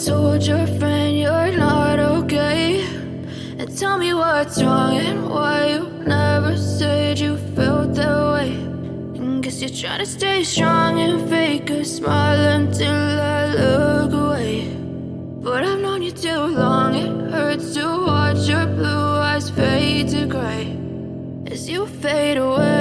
told your friend you're not okay? And tell me what's wrong and why you never said you felt that way. And guess you're trying to stay strong and fake a smile until I look away. But I've known you too long, it hurts to watch your blue eyes fade to gray as you fade away.